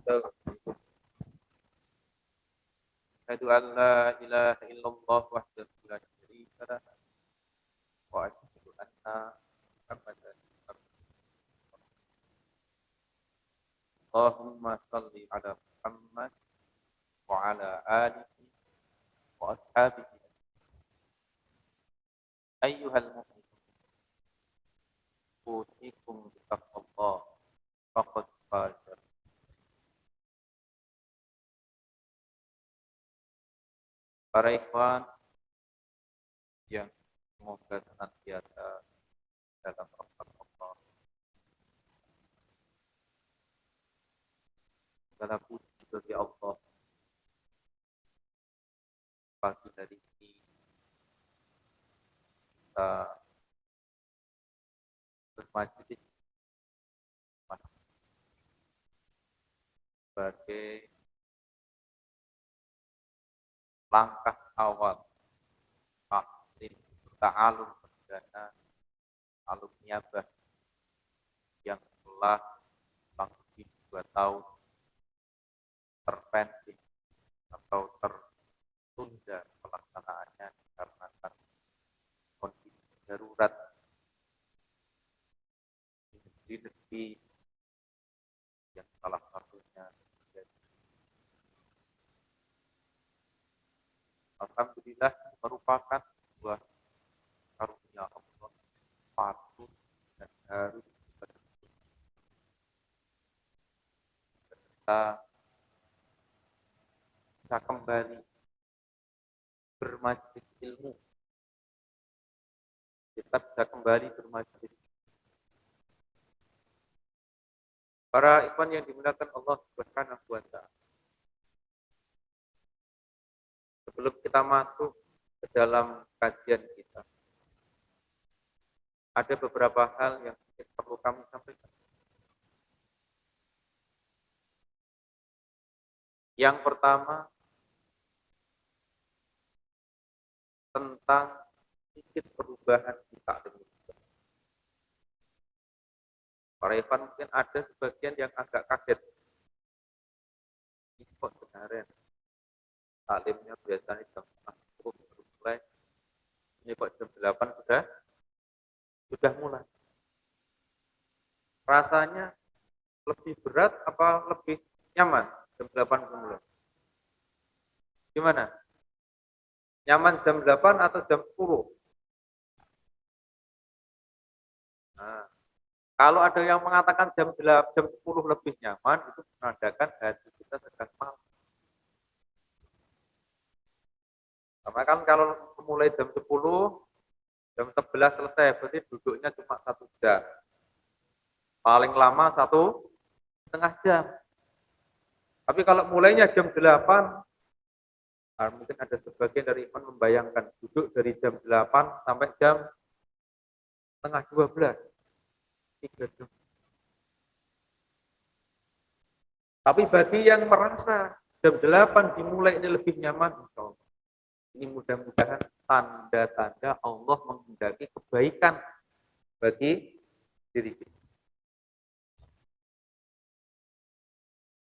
ونستغفره. أشهد أن لا إله إلا الله وحده لا شريك له وأشهد أن محمدا اللهم صل على محمد وعلى آله وأصحابه أيها المؤمنون أوصيكم بتقوى الله فقد فاز. Para ikhwan yang semoga senantiasa dalam rahmat Allah. Segala puji bagi Allah. Pagi hari ini kita bermajlis sebagai langkah awal taklim ta'alum perdana alum niabah yang telah lebih 2 tahun terpending atau tertunda pelaksanaannya karena kondisi darurat di negeri yang salah satunya alhamdulillah merupakan sebuah karunia Allah patut dan harus kita bisa kembali bermajlis ilmu. Kita bisa kembali bermajlis. Para ikhwan yang dimuliakan Allah Subhanahu wa Ta'ala. Sebelum kita masuk ke dalam kajian kita, ada beberapa hal yang perlu kami sampaikan. Yang pertama, tentang sedikit perubahan di taklim. Para ikhwan mungkin ada sebagian yang agak kaget. Ini kok sebenarnya taklimnya biasanya jam 10 baru mulai. Ini kok jam 8 sudah mulai. Rasanya lebih berat apa lebih nyaman jam 8 mulai? Gimana? Nyaman jam 8 atau jam 10? Nah, kalau ada yang mengatakan jam 10 lebih nyaman, itu menandakan hati kita sedang malam. Karena kan kalau mulai jam 10, jam 11 selesai, berarti duduknya cuma 1 jam. Paling lama 1,5 jam. Tapi kalau mulainya jam 8, mungkin ada sebagian dari ikhwan membayangkan duduk dari jam 8 sampai jam setengah 12. 3 jam. Tapi bagi yang merasa jam 8 dimulai ini lebih nyaman, insya Allah. Ini mudah-mudahan tanda-tanda Allah menghendaki kebaikan bagi diri kita.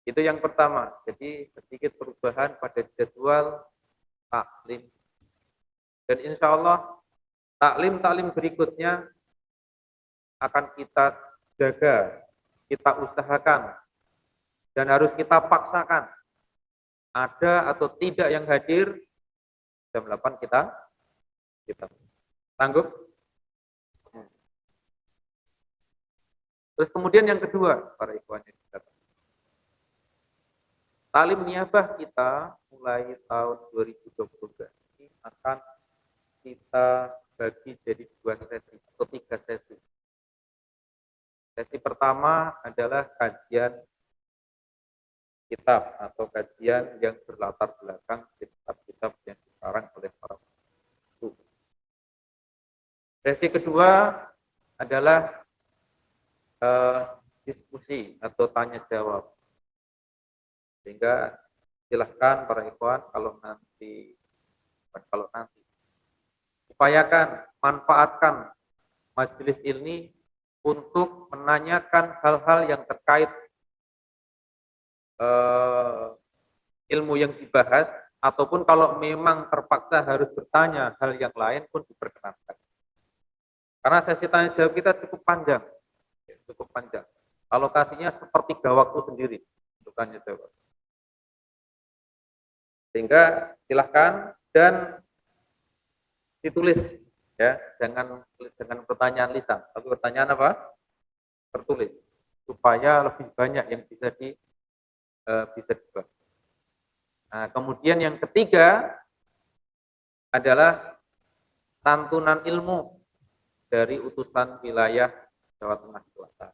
Itu yang pertama. Jadi sedikit perubahan pada jadwal taklim. Dan insya Allah taklim berikutnya akan kita jaga, kita usahakan, dan harus kita paksakan. Ada atau tidak yang hadir, jam 8 kita sanggup. Terus kemudian yang kedua, para ikhwan yang kita talim niabah kita mulai tahun 2022 ini akan kita bagi jadi 2 sesi atau 3 sesi. Sesi pertama adalah kajian kitab atau kajian yang berlatar belakang kitab-kitab yang dikarang oleh para ulama. Sesi kedua adalah diskusi atau tanya jawab. Sehingga silahkan para ikhwan kalau nanti upayakan manfaatkan majelis ini untuk menanyakan hal-hal yang terkait eh, ilmu yang dibahas, ataupun kalau memang terpaksa harus bertanya hal yang lain pun diperkenankan. Karena sesi tanya jawab kita cukup panjang, cukup panjang. Alokasinya sepertiga waktu sendiri untuk tanya jawab. Sehingga silahkan dan ditulis, ya, dengan pertanyaan lisan, tapi pertanyaan apa? Tertulis, supaya lebih banyak yang bisa dibahas. Nah, kemudian yang ketiga adalah santunan ilmu dari utusan wilayah Jawa Tengah Selatan.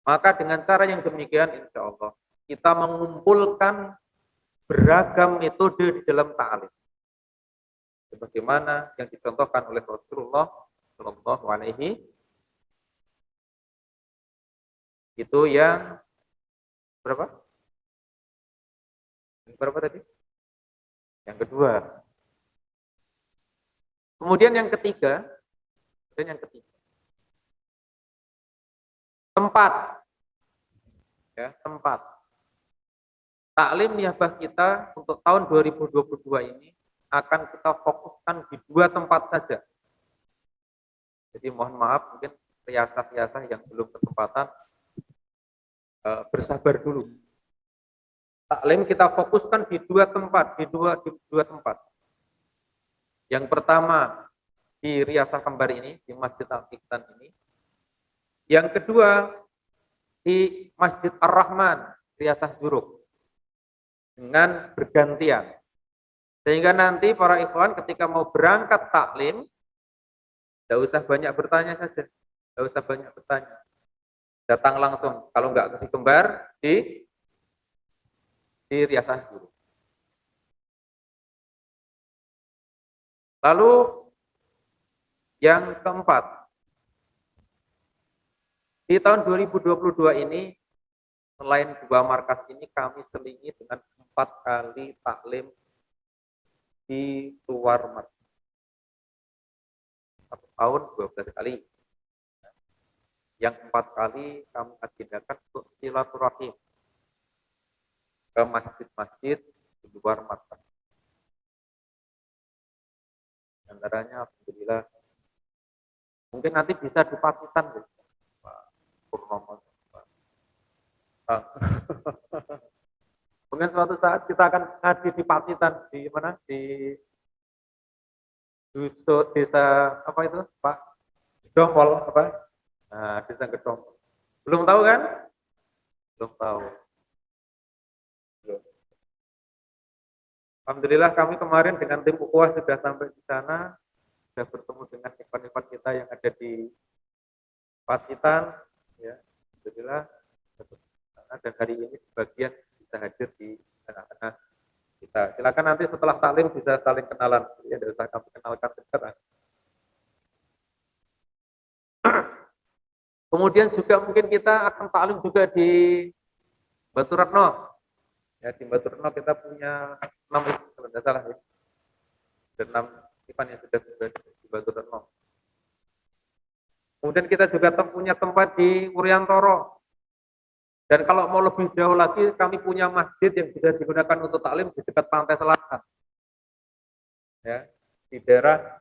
Maka dengan cara yang demikian, insya Allah kita mengumpulkan beragam metode di dalam ta'lim. Sebagaimana yang dicontohkan oleh Rasulullah Shallallahu Alaihi itu yang berapa? Yang berapa tadi? Yang kedua. Kemudian yang ketiga, tempat, ya, tempat. Taklim niabah kita untuk tahun 2022 ini akan kita fokuskan di 2 tempat saja. Jadi mohon maaf, mungkin riasah-riasah yang belum kesempatan bersabar dulu. Taklim kita fokuskan di 2 tempat, di dua tempat. Yang pertama di Riasah Kembar ini, di Masjid Al-Iqsan ini. Yang kedua di Masjid Ar-Rahman, Riasah Juruk, dengan bergantian. Sehingga nanti para ikhwan ketika mau berangkat taklim, tidak usah banyak bertanya saja, tidak usah banyak bertanya. Datang langsung, kalau nggak ke Kembar, di Riasah Juruk. Lalu yang keempat, di tahun 2022 ini, selain 2 markas ini, kami selingi dengan 4 kali taklim di luar markas. 1 tahun 12 kali. Yang 4 kali kami agendakan untuk silaturahim ke masjid-masjid di luar markas. Antaranya alhamdulillah mungkin nanti bisa di Pacitan, Pak Purnomo. Mungkin suatu saat kita akan ngaji di Pacitan, di mana, di desa apa itu Pak, Gedongkol apa, nah, desa Gedongkol. Belum tahu kan? Belum tahu. Alhamdulillah kami kemarin dengan tim UKUA sudah sampai di sana, sudah bertemu dengan ikhwan-ikhwan kita yang ada di Pacitan, ya. Alhamdulillah, dan hari ini sebagian bisa hadir di tengah-tengah kita. Silakan nanti setelah taklim bisa saling kenalan, ya, tidak usah kami kenalkan sekarang. Kemudian juga mungkin kita akan taklim juga di Batu Retno. Ya, di Batu Retno kita punya 6, kalau tidak salah ya. Dan 6 ikhwan yang sudah di Batu Retno. Kemudian kita juga punya tempat di Wuryantoro. Dan kalau mau lebih jauh lagi, kami punya masjid yang bisa digunakan untuk taklim di dekat pantai selatan. Ya, di daerah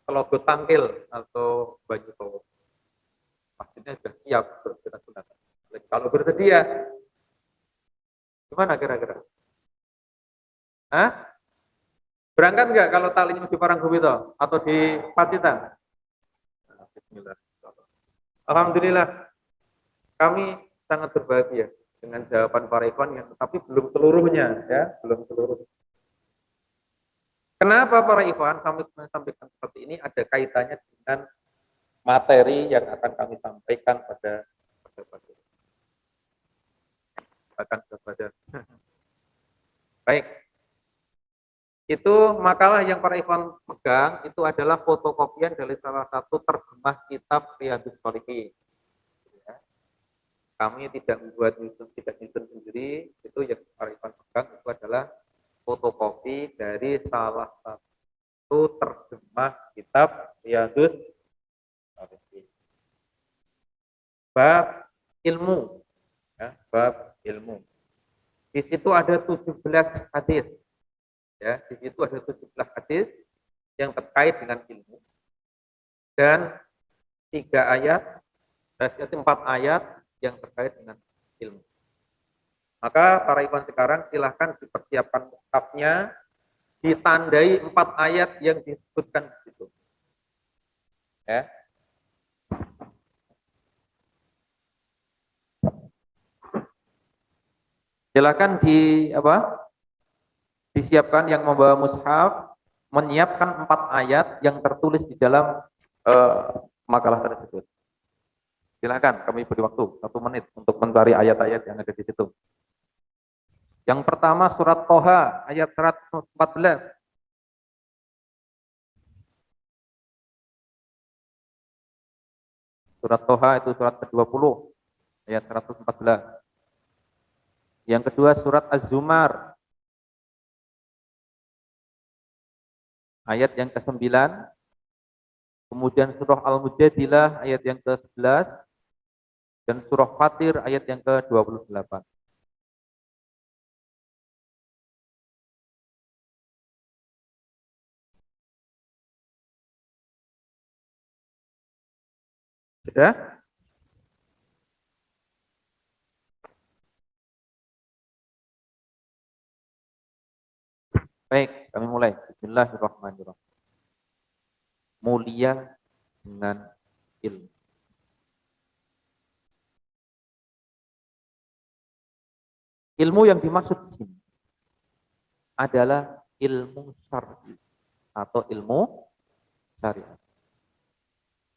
Telogo Tangkil atau Banyutowo. Masjidnya sudah siap untuk kita gunakan. Kalau bersedia, gimana kira-kira? Hah? Berangkat nggak kalau taklimnya di Parangkuwito atau di Pacitan? Bismillah. Alhamdulillah, kami sangat berbahagia dengan jawaban para ikhwan yang tetapi belum seluruhnya, ya, belum seluruhnya. Kenapa para ikhwan kami sampaikan seperti ini? Ada kaitannya dengan materi yang akan kami sampaikan pada baik. Itu makalah yang para ikhwan pegang itu adalah fotokopian dari salah satu terjemah kitab Riyadhus Shalihin. Ya. Kami tidak membuat tidak nyusun sendiri, itu yang para ikhwan pegang itu adalah fotokopi dari salah satu terjemah kitab Riyadhus Shalihin. Bab ilmu. Ya, bab ilmu. Di situ ada 17 hadis. Ya, di situ ada 17 hadis yang terkait dengan ilmu dan 3 ayat, berarti 4 ayat yang terkait dengan ilmu. Maka para ikhwan sekarang silahkan dipersiapkan mushafnya, ditandai 4 ayat yang disebutkan di situ. Ya. Silakan disiapkan yang membawa mushaf, menyiapkan 4 ayat yang tertulis di dalam makalah tersebut. Silakan, kami beri waktu 1 menit untuk mencari ayat-ayat yang ada di situ. Yang pertama surat Toha ayat 114. Surat Toha itu surat ke-20 ayat 114. Yang kedua surat Az-Zumar ayat yang ke-9. Kemudian surah Al-Mujadilah ayat yang ke-11 dan surah Fatir ayat yang ke-28. Sudah? Baik, kami mulai. Bismillahirrahmanirrahim. Mulia dengan ilmu. Ilmu yang dimaksud di sini adalah ilmu syar'i atau ilmu syariat.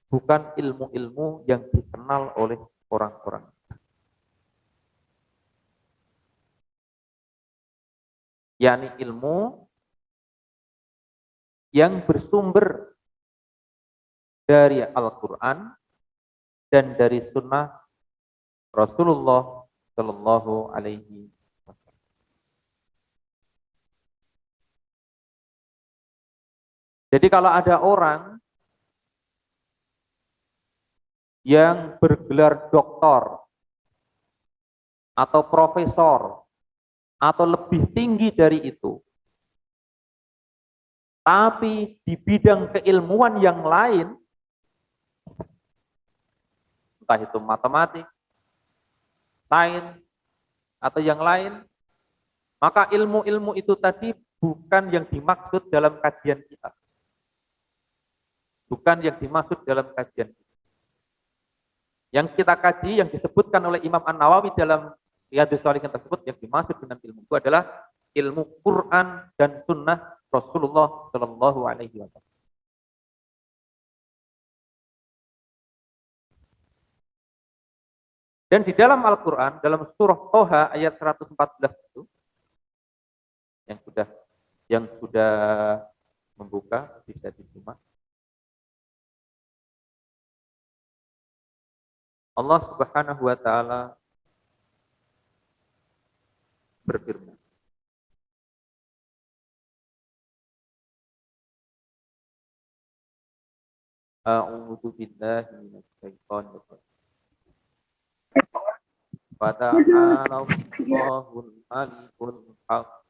Bukan ilmu-ilmu yang dikenal oleh orang-orang. yakni ilmu yang bersumber dari Al-Quran dan dari sunnah Rasulullah Shallallahu Alaihi Wasallam. Jadi kalau ada orang yang bergelar doktor atau profesor atau lebih tinggi dari itu, tapi di bidang keilmuan yang lain, entah itu matematik, sains, atau yang lain, maka ilmu-ilmu itu tadi bukan yang dimaksud dalam kajian kita. Bukan yang dimaksud dalam kajian kita. Yang kita kaji, yang disebutkan oleh Imam An-Nawawi dalam Riyadhus Shalihin tersebut, yang dimaksud dengan ilmu itu adalah ilmu Quran dan sunnah Rasulullah Shallallahu Alaihi Wasallam. Dan di dalam Al-Quran, dalam surah Toha ayat 114 itu, yang sudah membuka, bisa disimak. Allah Subhanahu wa taala berfirman, A'udzu billahi minasy syaithanir rajim. Fata'alallahul malikul haq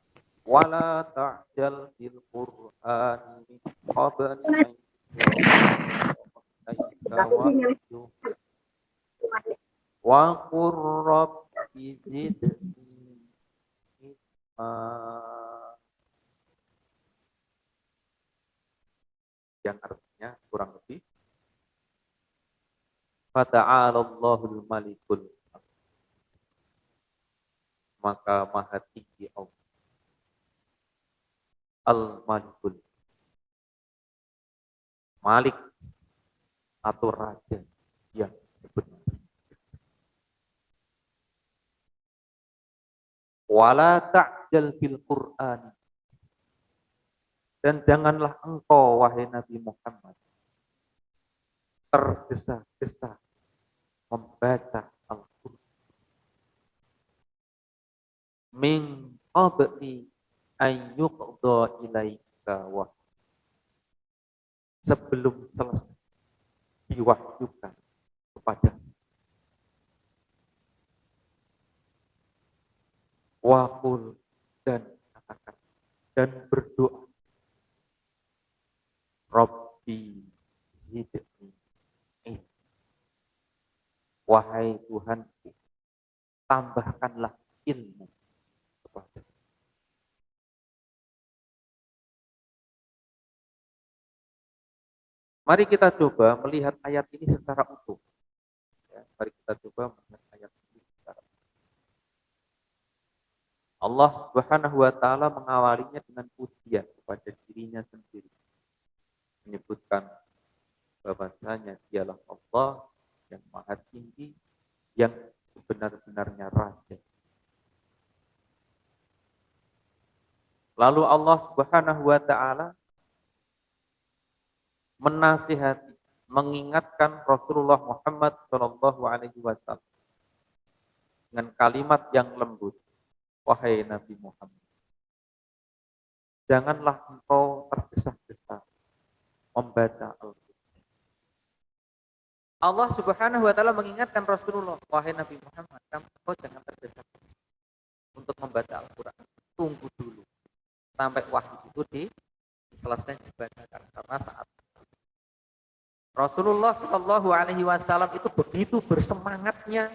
wa la ta'jal fil qur'ani min qabli an yu'minu wa qur rabbi zidni ilma. Yang artinya kurang lebih Fata'alallahul malikul haq, maka maha tinggi Allah al-malikul, malik atau raja yang benar. Wala ta'jal fil Qur'an, dan janganlah engkau wahai Nabi Muhammad tergesa-gesa membaca Al-Qur'an min qabli an yuqda ilaika wa, sebelum selesai diwahyukan kepada. Waqul, dan katakan, dan berdoa. Rabbi zidni ilma. Wahai Tuhanku, tambahkanlah ilmu kepada. Mari kita coba melihat ayat ini secara utuh. Ya, mari kita coba melihat ayat ini secara utuh. Allah Subhanahu wa taala mengawalinya dengan pujian kepada dirinya sendiri. Menyebutkan bahwasanya dialah Allah yang maha tinggi, yang sebenar-benarnya raja. Lalu Allah Subhanahu wa taala menasihati, mengingatkan Rasulullah Muhammad Shallallahu alaihi wasallam dengan kalimat yang lembut. Wahai Nabi Muhammad, janganlah engkau tergesa-gesa membaca Al-Quran. Allah Subhanahu wa taala mengingatkan Rasulullah, wahai Nabi Muhammad, engkau jangan tergesa-gesa untuk membaca Al-Quran. Tunggu dulu sampai wahyu itu selesai dibacakan, karena saat Rasulullah Shallallahu alaihi wasallam itu begitu bersemangatnya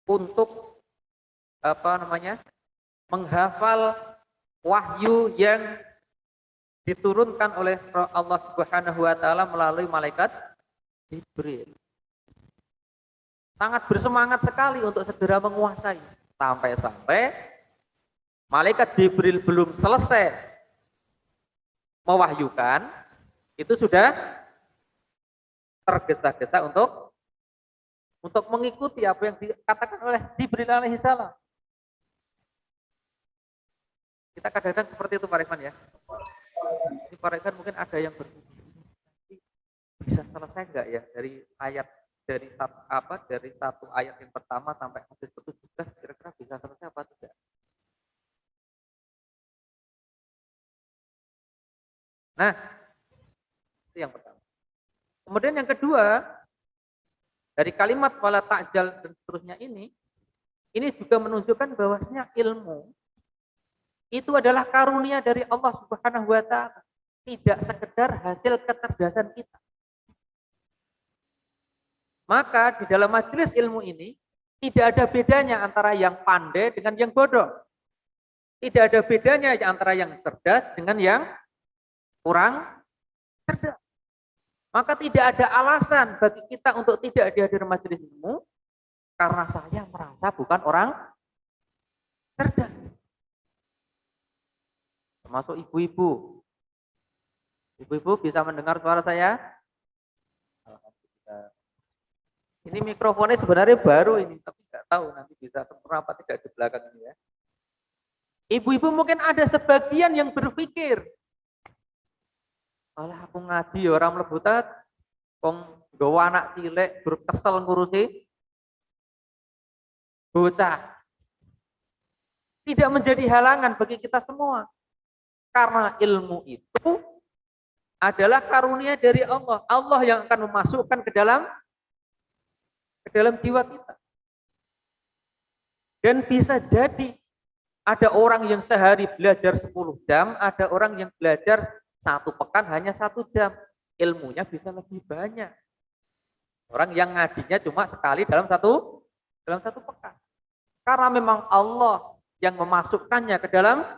untuk menghafal wahyu yang diturunkan oleh Allah Subhanahu wa taala melalui malaikat Jibril. Sangat bersemangat sekali untuk segera menguasai. Sampai-sampai malaikat Jibril belum selesai mewahyukan, itu sudah tergesa-gesa untuk mengikuti apa yang dikatakan oleh Jibril alaihissalam. Kita kadang-kadang seperti itu Pak Rekman ya. Ini Pak Rekman mungkin ada yang berpikir bisa selesai enggak ya dari satu ayat yang pertama sampai hadis ke-17, kira-kira bisa selesai apa tidak? Nah, itu yang pertama. Kemudian yang kedua, dari kalimat wala ta'jal dan seterusnya ini juga menunjukkan bahwasanya ilmu itu adalah karunia dari Allah Subhanahu wa taala, tidak sekedar hasil kecerdasan kita. Maka di dalam majelis ilmu ini tidak ada bedanya antara yang pandai dengan yang bodoh. Tidak ada bedanya antara yang cerdas dengan yang kurang cerdas. Maka tidak ada alasan bagi kita untuk tidak hadir majelis ilmu karena saya merasa bukan orang cerdas. Termasuk ibu-ibu. Ibu-ibu bisa mendengar suara saya? Alhamdulillah. Ini mikrofonnya sebenarnya baru ini, tapi nggak tahu nanti bisa sempurna apa tidak di belakang ini ya. Ibu-ibu mungkin ada sebagian yang berpikir, malah aku ngaji orang melebutan, kong gawa anak cilik berkesel ngurusi bocah. Tidak menjadi halangan bagi kita semua. Karena ilmu itu adalah karunia dari Allah. Allah yang akan memasukkan ke dalam jiwa kita. Dan bisa jadi ada orang yang sehari belajar 10 jam, ada orang yang belajar 1 pekan hanya 1 jam. Ilmunya bisa lebih banyak. Orang yang ngajinya cuma sekali dalam satu pekan. Karena memang Allah yang memasukkannya ke dalam.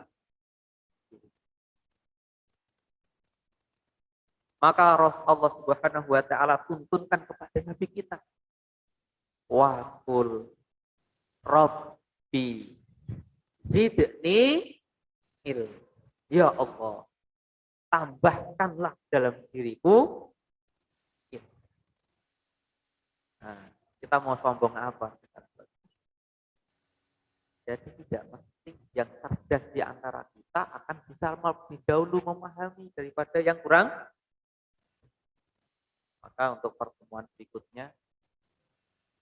Maka Allah Subhanahu wa taala tuntunkan kepada Nabi kita. Waqul Rabbi zidni ilma. Ya Allah, tambahkanlah dalam diriku ilmu. Nah, kita mau sombong apa? Jadi tidak mesti yang cerdas di antara kita akan bisa lebih dahulu memahami daripada yang kurang. Maka untuk pertemuan berikutnya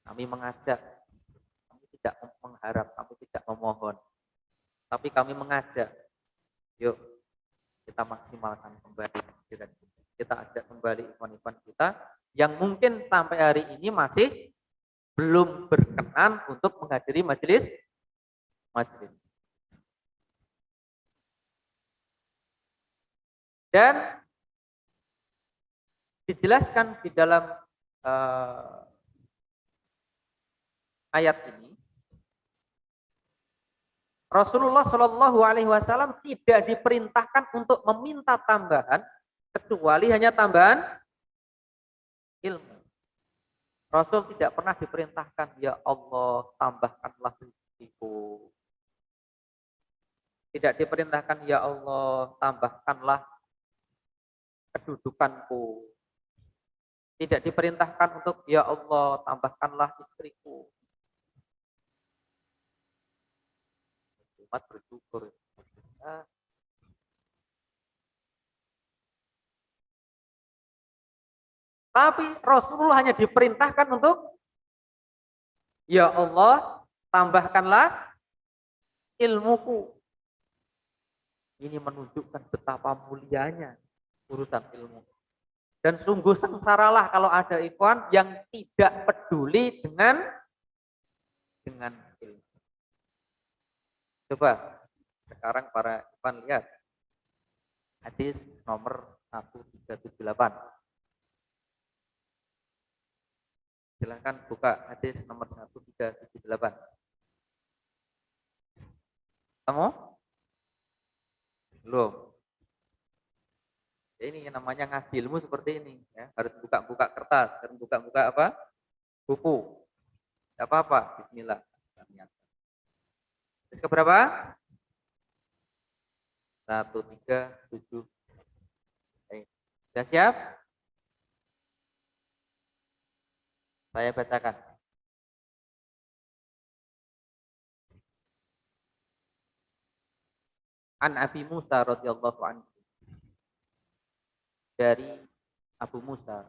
kami mengajak, kami tidak mengharap, kami tidak memohon, tapi kami mengajak, yuk kita maksimalkan kembali, kita ajak kembali ikhwan-ikhwan kita yang mungkin sampai hari ini masih belum berkenan untuk menghadiri majelis. Dan dijelaskan di dalam ayat ini, Rasulullah Shallallahu Alaihi Wasallam tidak diperintahkan untuk meminta tambahan kecuali hanya tambahan ilmu. Rasul tidak pernah diperintahkan, ya Allah tambahkanlah rezekiku. Tidak diperintahkan, ya Allah tambahkanlah kedudukanku. Tidak diperintahkan untuk, ya Allah tambahkanlah istriku. Umat bersyukur. Tapi Rasulullah hanya diperintahkan untuk, ya Allah tambahkanlah ilmuku. Ini menunjukkan betapa mulianya urusan ilmu. Dan sungguh sengsaralah kalau ada ikhwan yang tidak peduli dengan ilmu. Coba sekarang para ikhwan lihat hadis nomor 1378. Silahkan buka hadis nomor 1378. Kamu? Belum. Ini yang namanya ngaji ilmu seperti ini, ya. Harus buka-buka kertas, harus buka-buka apa? Buku. Tidak apa-apa, bismillah. Hadis keberapa? 137. Sudah siap? Saya bacakan. An Abi Musa radhiyallahu anhu. Dari Abu Musa,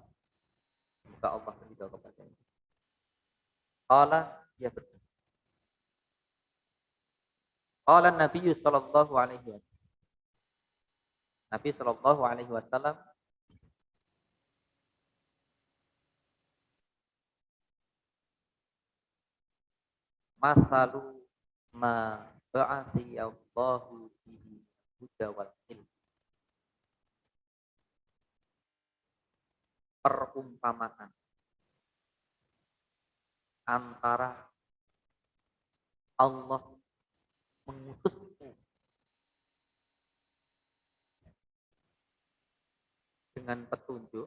semoga Allah ridha kepadanya. Qala, dia berkata, qala Nabi sallallahu alaihi wasallam. Nabi sallallahu alaihi wasallam masalu ma ba'ati Allahu bihi huda wal ilm. Perumpamaan antara Allah mengutusku dengan petunjuk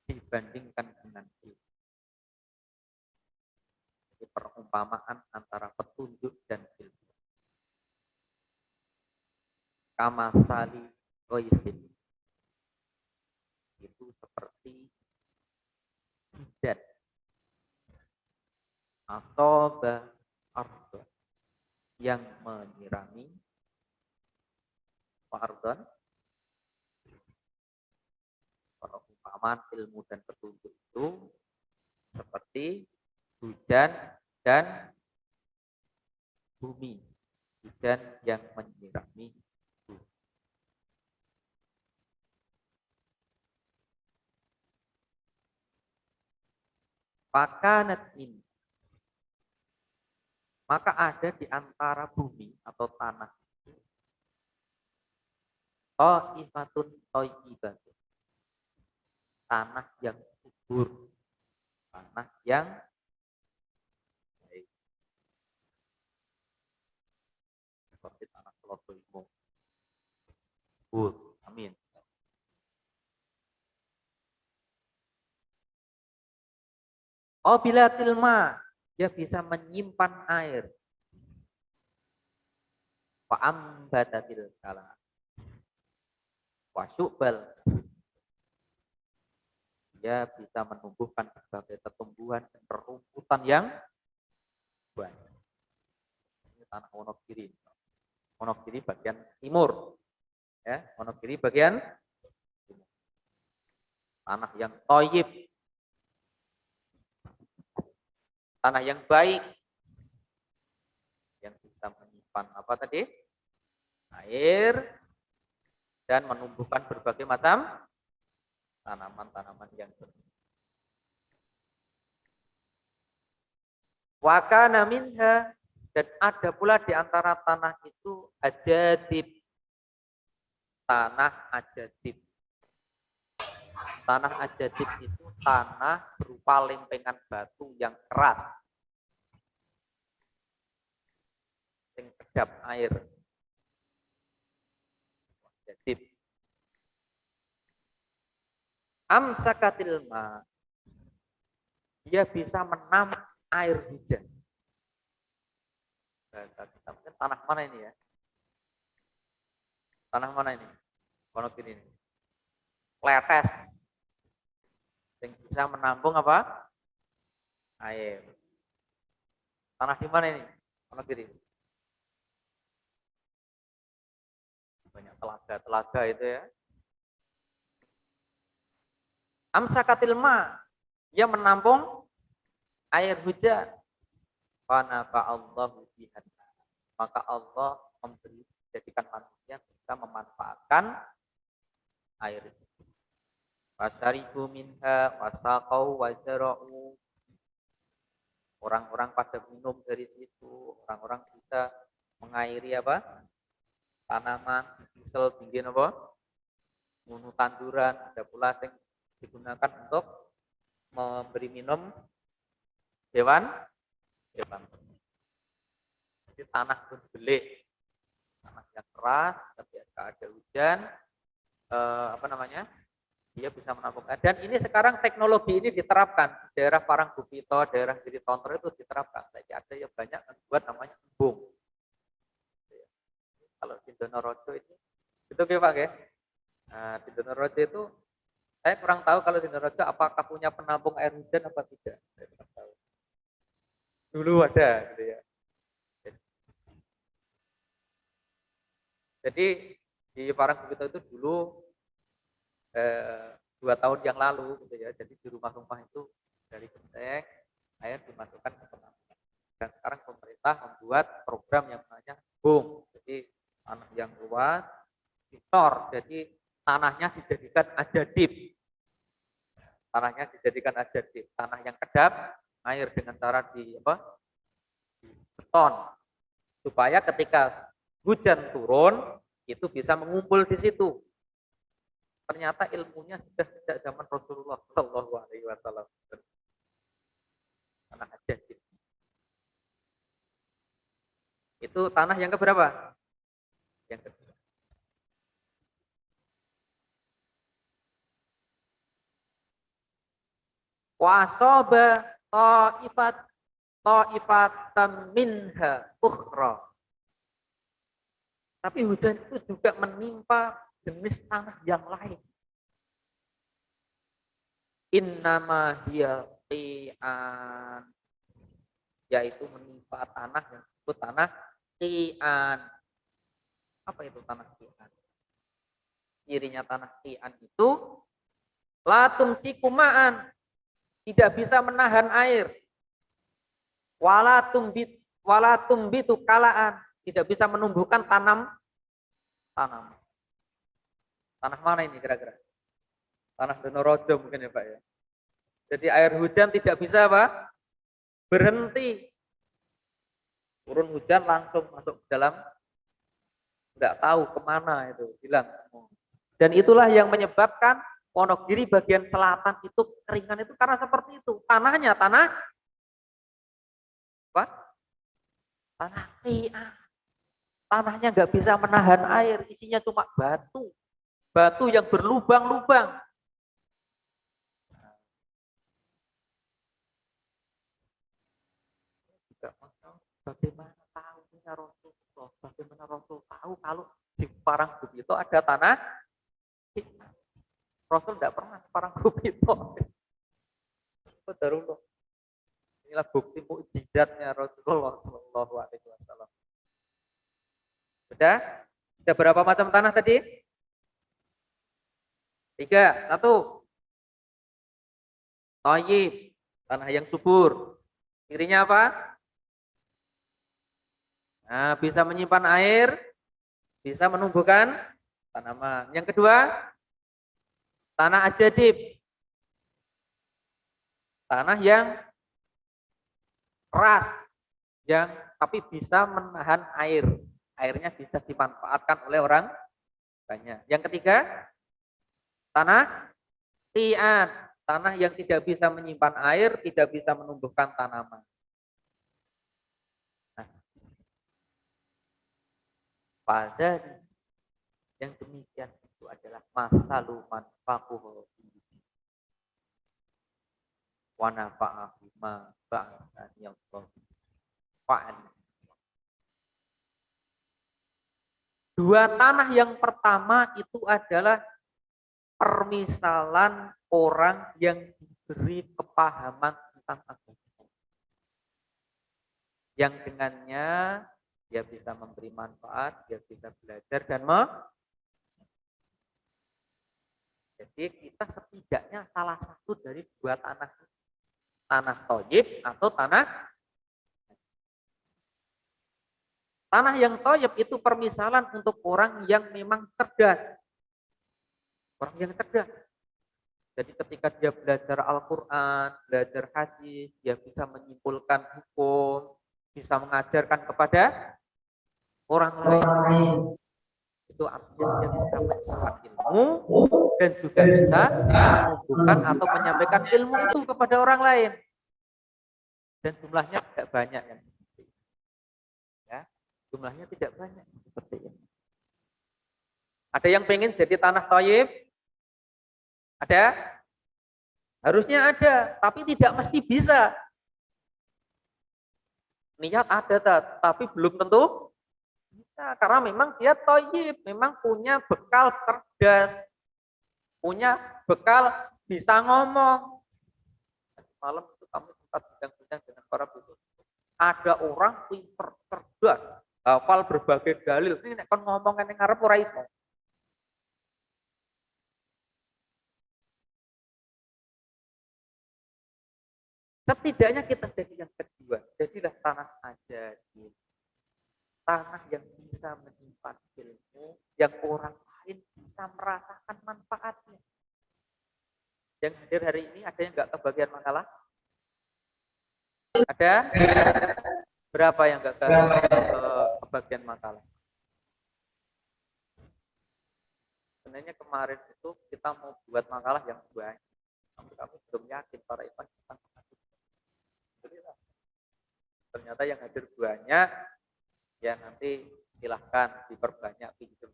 dibandingkan dengan ilmu. Jadi perumpamaan antara petunjuk dan ilmu. Kama sali ghoisin. Itu seperti hujan atau ardo yang menyirami ardon. Perumpamaan ilmu dan petunjuk itu seperti hujan dan bumi, hujan yang menyirami bumi. Pakanat ini, maka ada di antara bumi atau tanah itu thaifatun thayyibatun, tanah yang subur, tanah yang baik, seperti tanah Selotolimo. Subur, amin. Oh bila tilma, dia bisa menyimpan air. Fa'ambatatil kala. Wasyubal. Dia bisa menumbuhkan berbagai tumbuhan dan perumputan yang banyak. Ini tanah Wonogiri. Wonogiri bagian timur. Ya, Wonogiri bagian timur. Tanah yang thayyib. Tanah yang baik, yang bisa menyimpan apa tadi? Air dan menumbuhkan berbagai macam tanaman-tanaman yang berbeda. Wa kana minha, dan ada pula di antara tanah itu ada tanah ajadib. Tanah ajadib itu tanah berupa lempengan batu yang keras, yang kedap air. Ajadib. Amsakatil ma, dia bisa menam air hujan. Tanah mana ini ya? Tanah mana ini? Pondok ini. Kletes. Yang bisa menampung apa? Air. Tanah di mana ini? Pondok kiri. Banyak telaga-telaga itu ya. Amsakatil ma, dia menampung air hujan. Fanafa Allahu bihan. Maka Allah jadikan manusia bisa memanfaatkan air itu. Wasaribu minha wasaqau wazara'u. Orang-orang pada minum dari situ, orang-orang bisa mengairi apa? Tanaman, misal bikin apa? Bunuh tanduran, ada pula yang digunakan untuk memberi minum hewan. Jadi tanah berbelik, tanah yang keras, tapi ada hujan, dia bisa menampung air. Dan ini sekarang teknologi ini diterapkan di daerah Parangbupito, daerah Giri Tontor itu diterapkan. Jadi ada yang banyak membuat namanya embung. Kalau di Donorojo itu ya Pak ya. Nah, di Donorojo itu saya kurang tahu kalau di Donorojo apakah punya penampung air hujan apa tidak. Saya kurang tahu. Dulu ada gitu ya. Jadi di Parangbupito itu dulu 2 tahun yang lalu gitu ya. Jadi di rumah-rumah itu dari genteng air dimasukkan ke penampungan. Dan sekarang pemerintah membuat program yang namanya BUM. Jadi tanah yang luas ditor. Jadi tanahnya dijadikan ajadib. Tanahnya dijadikan ajadib. Tanah yang kedap air dengan cara di beton supaya ketika hujan turun itu bisa mengumpul di situ. Ternyata ilmunya sudah sejak zaman Rasulullah Shallallahu Alaihi Wasallam. Tanah ajadib. Itu tanah yang keberapa? Yang kedua. Wasoba ta'ifatan minha ukhra. Tapi hujan itu juga menimpa jenis tanah yang lain. Innama hiya qi'an, yaitu menimpa tanah yang disebut tanah qi'an. Apa itu tanah qi'an? Cirinya tanah qi'an itu la tumsiku ma'an, tidak bisa menahan air. Wala tumbitu kalaan, tidak bisa menumbuhkan tanam. Tanah mana ini kira-kira? Tanah Donorojo mungkin ya Pak ya. Jadi air hujan tidak bisa apa? Berhenti. Turun hujan langsung masuk ke dalam, nggak tahu kemana itu, hilang. Dan itulah yang menyebabkan Wonogiri bagian selatan itu keringan itu karena seperti itu. Tanahnya tanah apa? Tanah qi'an. Tanahnya nggak bisa menahan air, isinya cuma batu. Batu yang berlubang-lubang. Bagaimana tahunya Rasulullah? Bagaimana Rasul tahu kalau di Parangbupito ada tanah? Rasul tidak pernah ke Parangbupito. Qadarullah. Inilah bukti mukjizatnya Rasulullah Shallallahu Alaihi Wasallam. Sudah? Sudah berapa macam tanah tadi? 3. 1. Thayyib, tanah yang subur. Cirinya apa? Nah, bisa menyimpan air, bisa menumbuhkan tanaman. Yang kedua, tanah ajadib. Tanah yang keras, yang tapi bisa menahan air. Airnya bisa dimanfaatkan oleh orang banyak. Yang ketiga, tanah tian, tanah yang tidak bisa menyimpan air, tidak bisa menumbuhkan tanaman. Nah, pada yang demikian itu adalah masalu manfaquhu wa nafa'a bima ba'dani Allah fa'al. Dua tanah yang pertama itu adalah permisalan orang yang diberi kepahaman tentang agama, yang dengannya dia bisa memberi manfaat, dia bisa belajar dan jadi kita setidaknya salah satu dari dua tanah, tanah thayyib atau tanah yang thayyib itu permisalan untuk orang yang memang cerdas. Orang yang cerdas. Jadi ketika dia belajar Al-Quran, belajar hadis, dia bisa menyimpulkan hukum, bisa mengajarkan kepada orang lain. Itu artinya dia bisa mendapat ilmu dan juga bisa menumbuhkan atau menyampaikan ilmu itu kepada orang lain. Dan jumlahnya tidak banyak yang seperti ini. Ya, jumlahnya tidak banyak seperti ini. Ada yang pengen jadi tanah thayyib? Ada? Harusnya ada, tapi tidak mesti bisa. Niat ada, tapi belum tentu bisa. Karena memang dia thayyib, memang punya bekal cerdas, punya bekal bisa ngomong. Malam itu kami sempat bincang-bincang dengan para butuh. Ada orang pinter, cerdas, hafal berbagai dalil. Ini nek kon ngomong yang ngarep ora iso. Setidaknya kita jadi yang kedua. Jadilah tanah ajaib. Tanah yang bisa menyimpan ilmu, yang orang lain bisa merasakan manfaatnya. Yang hadir hari ini ada yang nggak kebagian makalah? Ada? Berapa yang nggak kebagian makalah? Sebenarnya kemarin itu kita mau buat makalah yang banyak. Tapi kami belum yakin para ikhwan kita ternyata yang hadir banyak, ya nanti silahkan diperbanyak pinjam.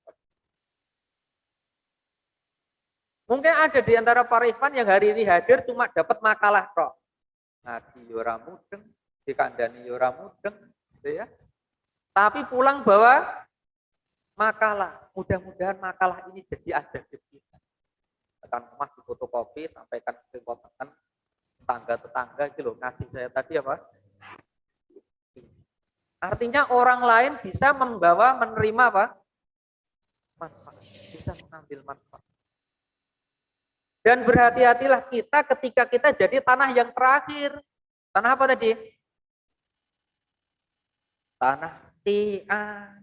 Mungkin ada di antara para ikhwan yang hari ini hadir cuma dapat makalah kok. Ngaji yora mudeng, dikandani yora mudeng, gitu ya. Tapi pulang bawa makalah. Mudah-mudahan makalah ini jadi ada di kita. Tekan rumah di fotokopi, sampaikan ke kotakan tetangga-tetangga gitu loh. Ngasih saya tadi apa? Artinya orang lain bisa membawa, menerima apa? Manfaat. Bisa mengambil manfaat. Dan berhati-hatilah kita ketika kita jadi tanah yang terakhir. Tanah apa tadi? Tanah ti'an.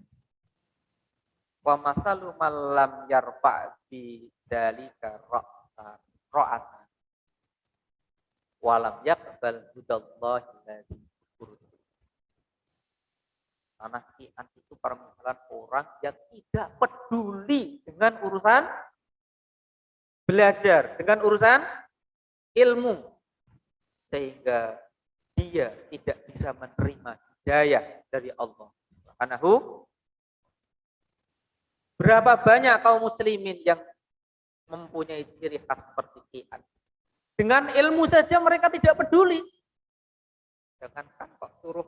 Wa masalu malam yarfa' bi dalika ra'asa. Walam yaqbal hudallahi ladzi kursi. Tanah ti'an itu permisalan orang yang tidak peduli dengan urusan belajar, dengan urusan ilmu, sehingga dia tidak bisa menerima hidayah dari Allah Subhanahu. Berapa banyak kaum muslimin yang mempunyai ciri khas seperti ti'an. Dengan ilmu saja mereka tidak peduli. Jangankan kok suruh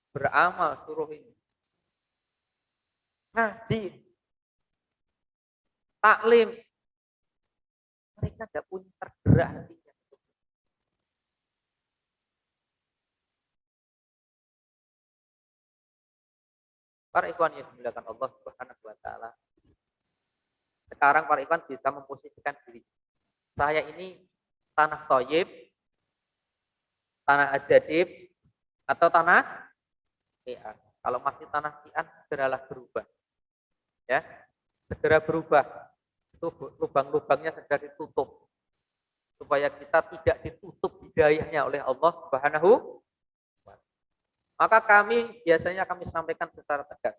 beramal, suruh ini. Ngaji, taklim, mereka tidak punya tergerak hatinya. Para ikhwan yang dimuliakan Allah Subhanahu wa taala. Sekarang para ikhwan bisa memposisikan diri. Saya ini tanah thayyib, tanah ajadib, atau tanah ti'an. Kalau masih tanah ti'an, segeralah berubah. Ya, segera berubah. Itu lubang-lubangnya segera ditutup. Supaya kita tidak ditutup hidayahnya oleh Allah Subhanahu. Maka kami biasanya kami sampaikan secara tegas.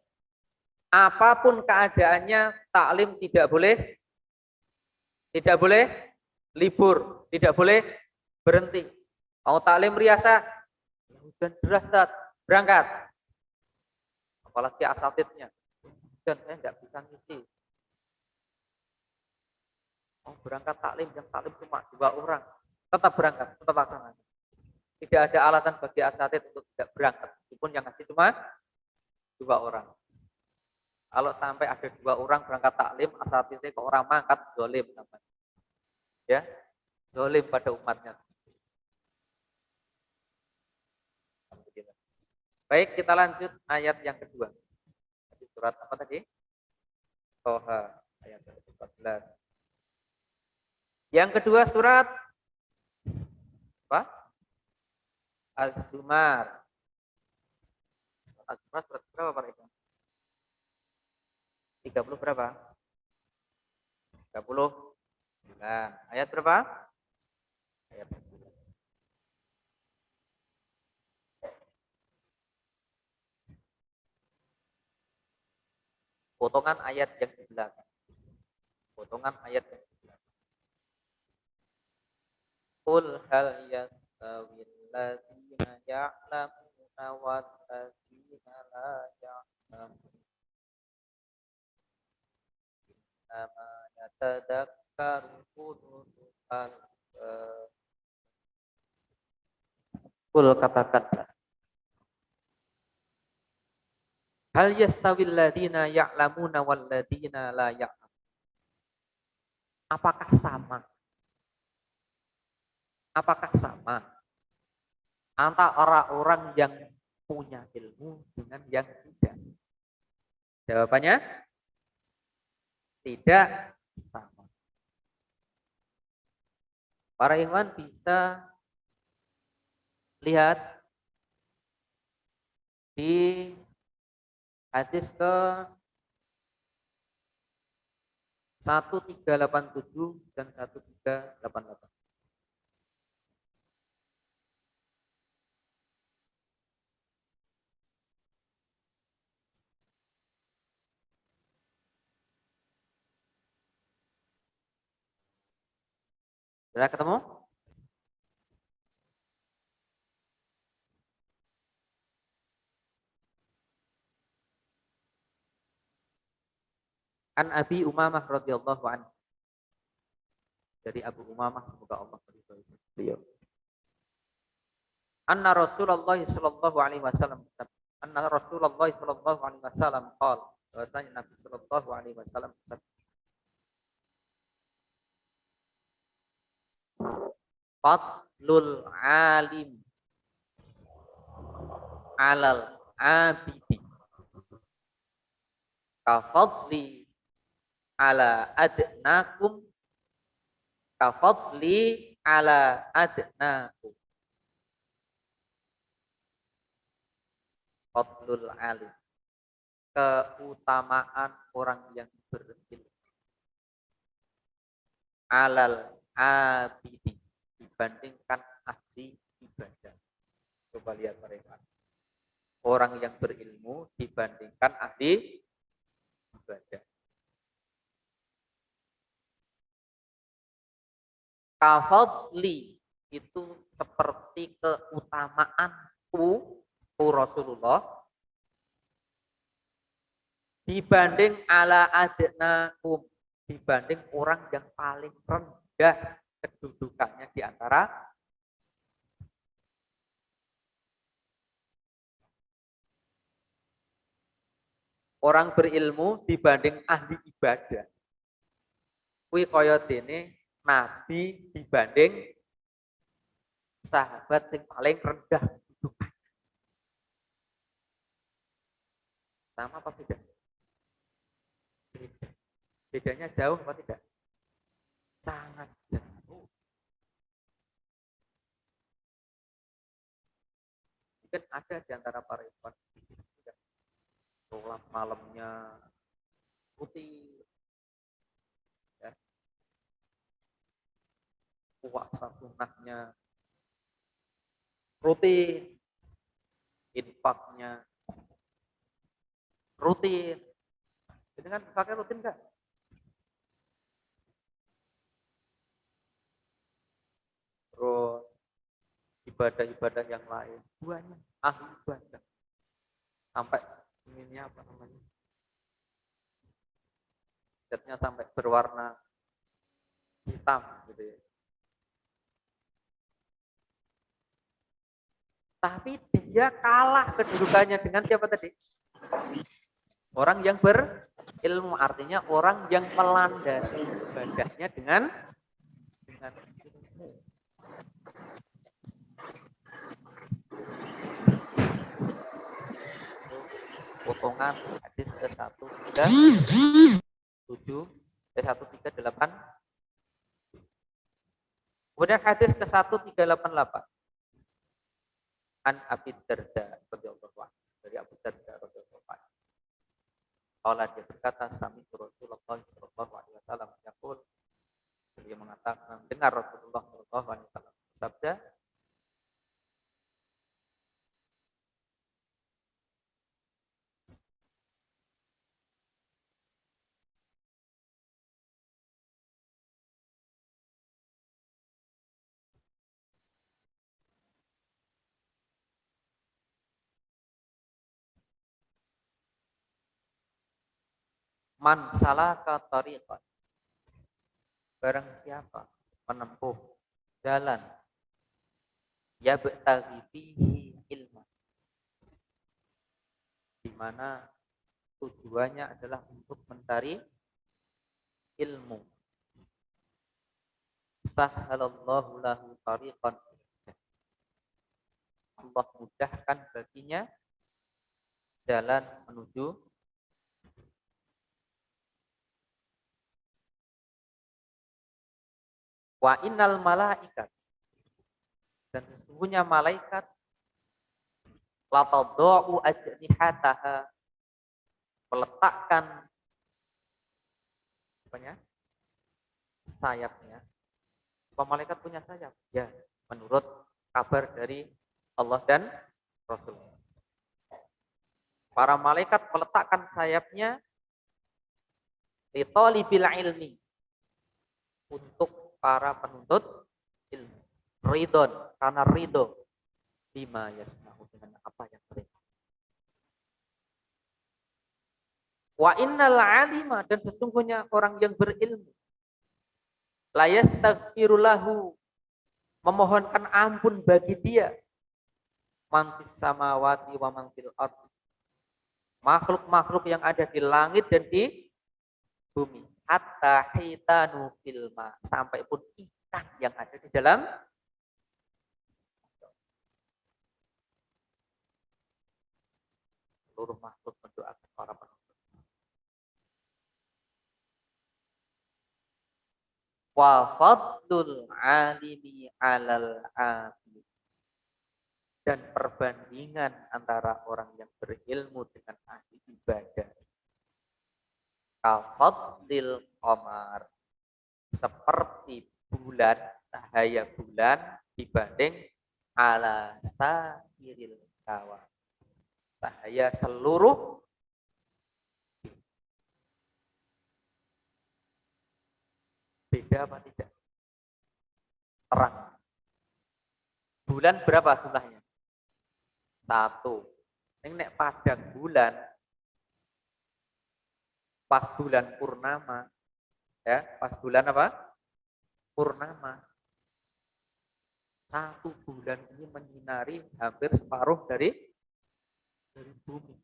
Apapun keadaannya, taklim tidak boleh libur, tidak boleh berhenti. Mau taklim riasa, ya hujan deras, berangkat. Apalagi asatidnya, dan saya tidak bisa ngisi. Oh, berangkat taklim, yang taklim cuma 2 orang, tetap berangkat, tetap laksanakan. Tidak ada alasan bagi asatid untuk tidak berangkat, meskipun yang ngasih cuma 2 orang. Kalau sampai ada 2 orang berangkat taklim, asatidnya ke orang mangkat, dolim namanya. Ya, dolim pada umatnya. Baik, kita lanjut ayat yang kedua. Surat apa tadi? Toha ayat 14. Yang kedua surat apa? Az-Zumar. Az-Zumar surat berapa Pak Ibu? 30 berapa? 39. Ayat berapa? Ayat 9. Potongan ayat yang di belakang. Potongan ayat yang di belakang. Qul hal yastawil ladzina ya'lamuna wal ladzina la ya'lamun. Innama yatadakkaru ulul albab. Qul katakanlah. Hal yastawil ladzina ya'lamuna wal ladzina la ya'lamun. Apakah sama? Apakah sama antara orang-orang yang punya ilmu dengan yang tidak? Jawabannya tidak sama. Para ikhwan bisa lihat di hadis ke 1387 dan 1388. Sudah ketemu? An Abi Umamah radhiyallahu anhu. Dari Abu Umamah, semoga Allah meridhai beliau. Anna Rasulullah sallallahu alaihi wasallam Anna Rasulullah sallallahu alaihi wasallam qala, bahwasanya Nabi sallallahu alaihi wasallam fadlul alim alal abidi kafadli ala adnakum kafadli ala adnakum. Fadlul alim, keutamaan orang yang berilmu, alal abidi, dibandingkan ahli ibadah. Coba lihat mereka. Orang yang berilmu dibandingkan ahli ibadah. Kafadli itu seperti keutamaanku Rasulullah dibanding ala adnakum, dibanding orang yang paling rendah kedudukannya di antara orang berilmu dibanding ahli ibadah. Kuwi kaya dene Nabi dibanding sahabat yang paling rendah kedudukan. Sama apa beda? Beda. Bedanya jauh apa tidak? Sangat jauh. Mungkin ada di antara para ikhwan sholat malamnya putih, ya. Puasa sunnahnya rutin, infaknya rutin, Dengan pakai rutin enggak? Terus ibadah-ibadah yang lain, banyak ahli ibadah. Sampai ini apa namanya? Catnya sampai berwarna hitam gitu ya. Tapi dia kalah kedudukannya dengan siapa tadi? Orang yang berilmu, artinya orang yang melandasi ibadahnya dengan ilmu. Potongan hadis ke-137 ke-138. Kemudian hadis ke-1388. An Abi Darda radhiyallahu anhu, dari Abu Darda radhiyallahu anhu. Allah dia berkata, sami Rasulullah sallallahu alaihi wasallam yaqul, beliau mengatakan, dengar Rasulullah sallallahu alaihi wasallam bersabda, man salaka tariqan, barang siapa menempuh jalan ya yabtaghi fihi ilma, di mana tujuannya adalah untuk mencari ilmu, sahhalallahu lahu tariqan, Allah mudahkan baginya jalan menuju wa innal malaikat, dan sesungguhnya malaikat la tadau ajnihataha, meletakkan apanya? Sayapnya. Apa malaikat punya sayap? Ya, menurut kabar dari Allah dan Rasul. Para malaikat meletakkan sayapnya li talibil ilmi, untuk para penuntut ilmu. Ridon, karena ridho bima yasna'u, dengan apa yang mereka. Wa innal alima, dan sesungguhnya orang yang berilmu, la yastaghfiru lahu, memohonkan ampun bagi dia, man fis samawati wa man fil ardh, makhluk-makhluk yang ada di langit dan di bumi, hatta hitanu fil ma, sampai pun ikan yang ada di dalam seluruh makhluk mendoakan para penuntut. Wa fadlul alimi alal abid, dan perbandingan antara orang yang berilmu dengan ahli ibadah, kafadlil qamar, seperti bulan, cahaya bulan dibanding ala sairil kawakib, cahaya seluruh. Beda apa tidak? Terang. Bulan berapa jumlahnya? 1. Ini nek padang bulan, pas bulan purnama, ya, pas bulan apa? Purnama. 1 bulan ini menyinari hampir separuh dari bumi.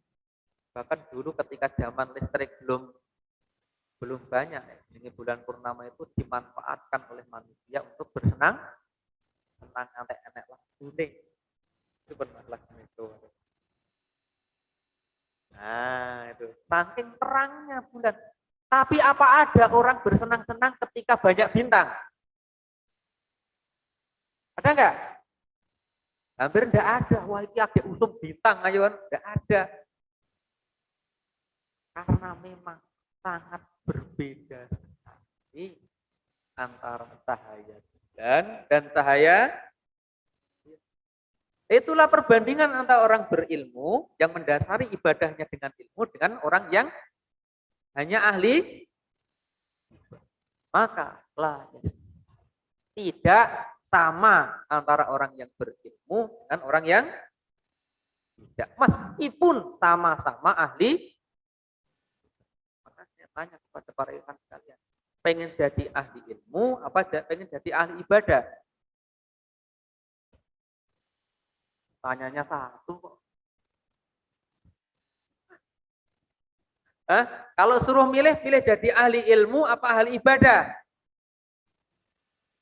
Bahkan dulu ketika zaman listrik belum banyak, ini bulan purnama itu dimanfaatkan oleh manusia untuk bersenang senang, antek-antek lagu nih. Itu pernah lagu itu. Nah, itu saking terangnya bulan. Tapi apa ada orang bersenang-senang ketika banyak bintang? Ada enggak? Hampir enggak ada. Wah, ini agak usum bintang, ayo, enggak ada. Karena memang sangat berbeda sekali antara cahaya bulan dan cahaya. Itulah perbandingan antara orang berilmu yang mendasari ibadahnya dengan ilmu dengan orang yang hanya ahli, maka tidak sama antara orang yang berilmu dengan orang yang tidak. Meskipun sama-sama ahli, maka saya tanya kepada para ikhwan sekalian, pengen jadi ahli ilmu apa pengen jadi ahli ibadah? Tanyanya satu kok. Kalau suruh pilih jadi ahli ilmu apa ahli ibadah?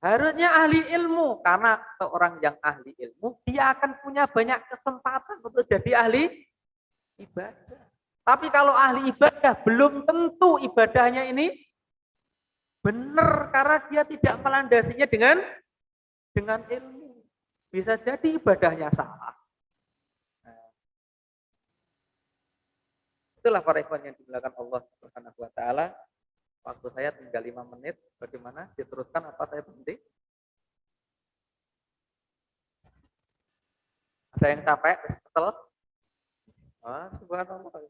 Harusnya ahli ilmu, karena seorang yang ahli ilmu dia akan punya banyak kesempatan untuk jadi ahli ibadah. Tapi kalau ahli ibadah belum tentu ibadahnya ini benar, karena dia tidak melandasinya dengan ilmu. Bisa jadi ibadahnya salah. Itulah para ikhwan yang dimuliakan Allah Subhanahu wa taala. Waktu saya tinggal 5 menit, bagaimana? Diteruskan apa saya berhenti? Ada yang capek, kesel? Subhanallah.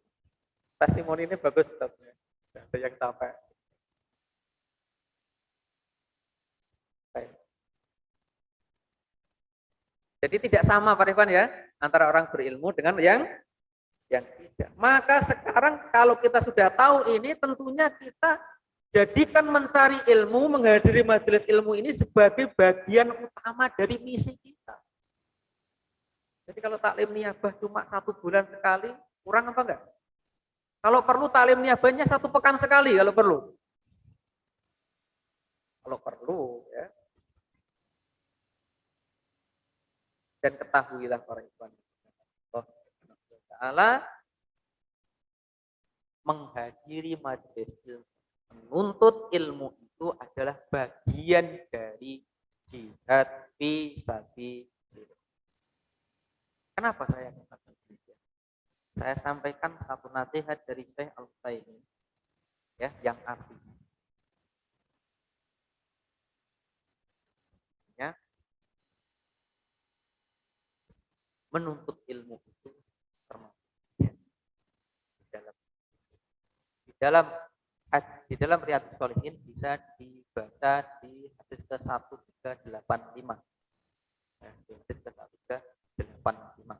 Testimoni ini bagus, ada yang capek. Baik. Jadi tidak sama Pak Ikhwan ya, antara orang berilmu dengan yang tidak. Maka sekarang kalau kita sudah tahu ini, tentunya kita jadikan mencari ilmu, menghadiri majelis ilmu ini sebagai bagian utama dari misi kita. Jadi kalau taklim niabah cuma 1 bulan sekali, kurang apa enggak? Kalau perlu taklim niabahnya 1 pekan sekali kalau perlu. Kalau perlu ya. Dan ketahuilah para ikhwan, Allah Ta'ala menghadiri majelis ilmu, menuntut ilmu itu adalah bagian dari jihad fi sabilillah. Kenapa saya katakan demikian? Saya sampaikan satu nasihat dari Syekh Al-Utsaimin ya, yang artinya menuntut ilmu itu termasuk di dalam Riyadhus Shalihin bisa dibaca di hadis ke-1385. Di hadis ke-1385.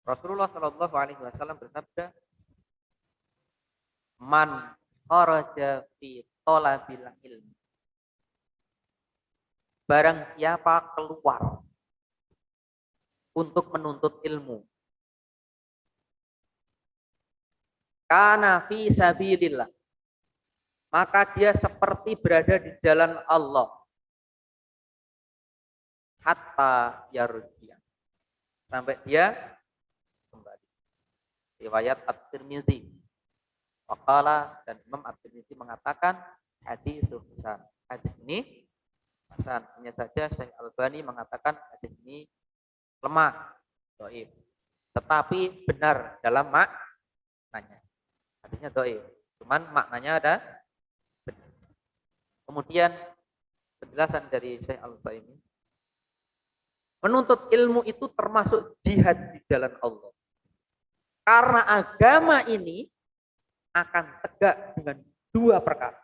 Rasulullah Shallallahu Alaihi Wasallam bersabda, "Man kharaja fi thalabil ilmi." Barang siapa keluar untuk menuntut ilmu, kana fi sabilillah, maka dia seperti berada di jalan Allah, hatta yarji'a, sampai dia kembali. Riwayat At-Tirmizi. Waqala, dan Imam At-Tirmizi mengatakan haditsun hasan. Hadis ini hasan. Hanya saja Syekh Albani mengatakan hadis ini lemah, dhaif. Tetapi benar dalam maknanya. Hadisnya dhaif, cuman maknanya ada benar. Kemudian penjelasan dari Syekh Albani, menuntut ilmu itu termasuk jihad di jalan Allah. Karena agama ini akan tegak dengan 2 perkara.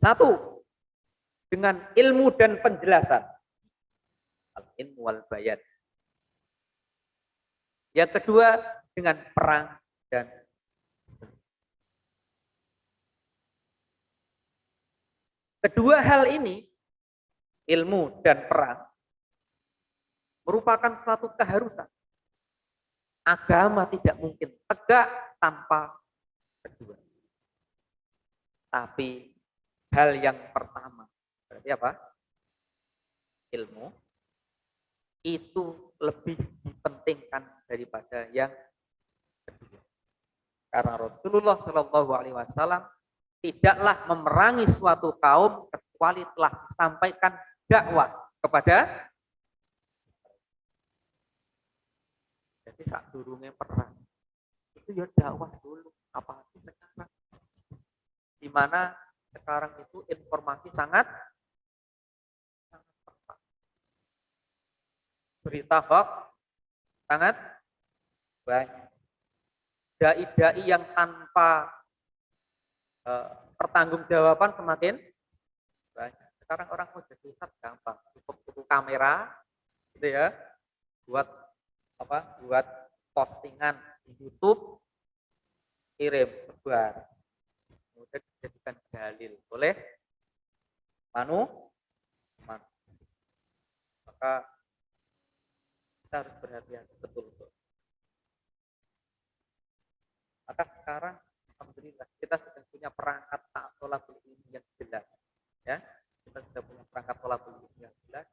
1, dengan ilmu dan penjelasan. Al-ilmu wal bayan. Yang kedua, dengan perang dan kedua hal ini, ilmu dan perang, merupakan suatu keharusan. Agama tidak mungkin tegak tanpa kedua. Tapi hal yang pertama, berarti apa? Ilmu itu lebih dipentingkan daripada yang kedua. Karena Rasulullah Shallallahu Alaihi Wasallam tidaklah memerangi suatu kaum kecuali telah disampaikan dakwah kepada. Jadi saat durungnya perang itu ya dakwah dulu, apalagi sekarang, di mana sekarang itu informasi sangat pesat. Berita hoax sangat banyak. Dai-dai yang tanpa pertanggungjawaban semakin banyak. Sekarang orang mau jadi ustaz gampang, cukup tuku kamera, gitu ya, buat buat postingan di YouTube, kirim sebar, kemudian dijadikan dalil oleh maka kita harus berhati-hati betul-betul. Maka sekarang alhamdulillah kita sudah punya perangkat tolabul ilmi yang jelas, ya. Kita sudah punya perangkat tolabul ilmi yang jelas.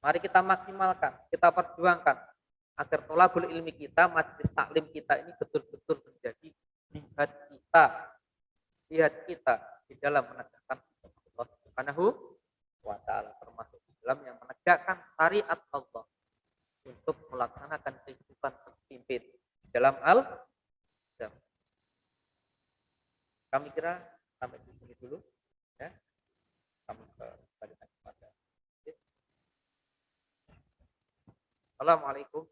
Mari kita maksimalkan, kita perjuangkan agar tolabul ilmi kita, majelis taklim kita ini betul-betul menjadi jihad kita di dalam menegakkan Allah Subhanahu wa taala, termasuk di dalam yang menegakkan syariat Allah untuk melaksanakan kehidupan terpimpin dalam al-jam. Kami kira sampai di sini dulu, ya. Kami kembalikan kepada. Assalamualaikum